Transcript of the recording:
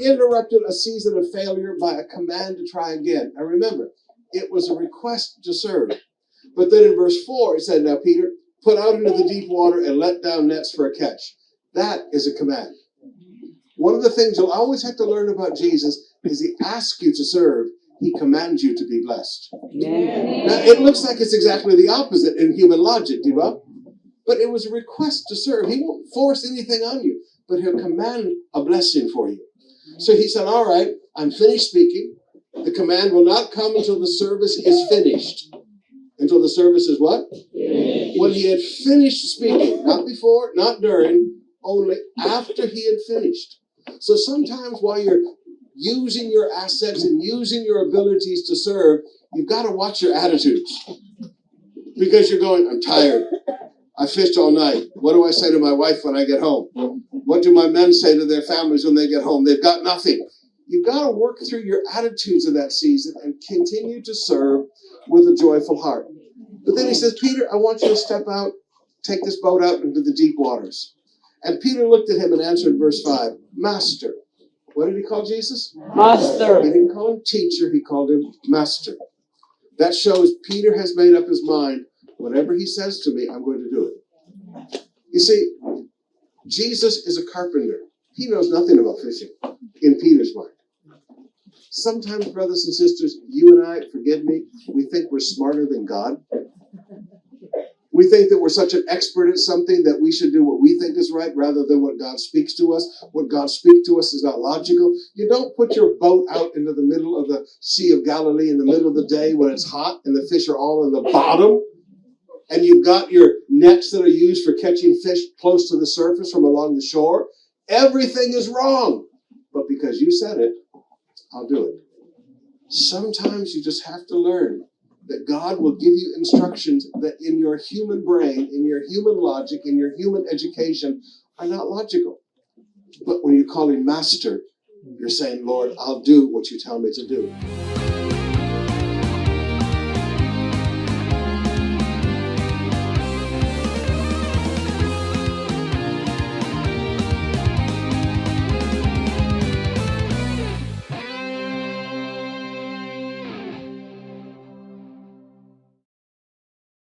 he interrupted a season of failure by a command to try again. Now remember, it was a request to serve. But then in verse 4, it said, now Peter, put out into the deep water and let down nets for a catch. That is a command. One of the things you'll always have to learn about Jesus is he asks you to serve. He commands you to be blessed. Amen. Now, it looks like it's exactly the opposite in human logic, do you know? But it was a request to serve. He won't force anything on you, but he'll command a blessing for you. So he said, all right, I'm finished speaking. The command will not come until the service is finished. Until the service is what? Finished. When he had finished speaking, not before, not during, only after he had finished. So sometimes while you're using your assets and using your abilities to serve, you've got to watch your attitudes. Because you're going, I'm tired. I fished all night. What do I say to my wife when I get home? What do my men say to their families when they get home? They've got nothing. You've got to work through your attitudes in that season and continue to serve with a joyful heart. But then he says, Peter, I want you to step out, take this boat out into the deep waters. And Peter looked at him and answered verse 5, Master. What did he call Jesus? Master. He didn't call him teacher, he called him master. That shows Peter has made up his mind, whatever he says to me, I'm going to do it. You see, Jesus is a carpenter. He knows nothing about fishing in Peter's mind. Sometimes, brothers and sisters, you and I, forgive me, we think we're smarter than God. We think that we're such an expert at something that we should do what we think is right rather than what God speaks to us. What God speaks to us is not logical. You don't put your boat out into the middle of the Sea of Galilee in the middle of the day when it's hot and the fish are all in the bottom. And you've got your nets that are used for catching fish close to the surface from along the shore. Everything is wrong. But because you said it, I'll do it. Sometimes you just have to learn that God will give you instructions that in your human brain, in your human logic, in your human education are not logical. But when you call him master, you're saying, Lord, I'll do what you tell me to do.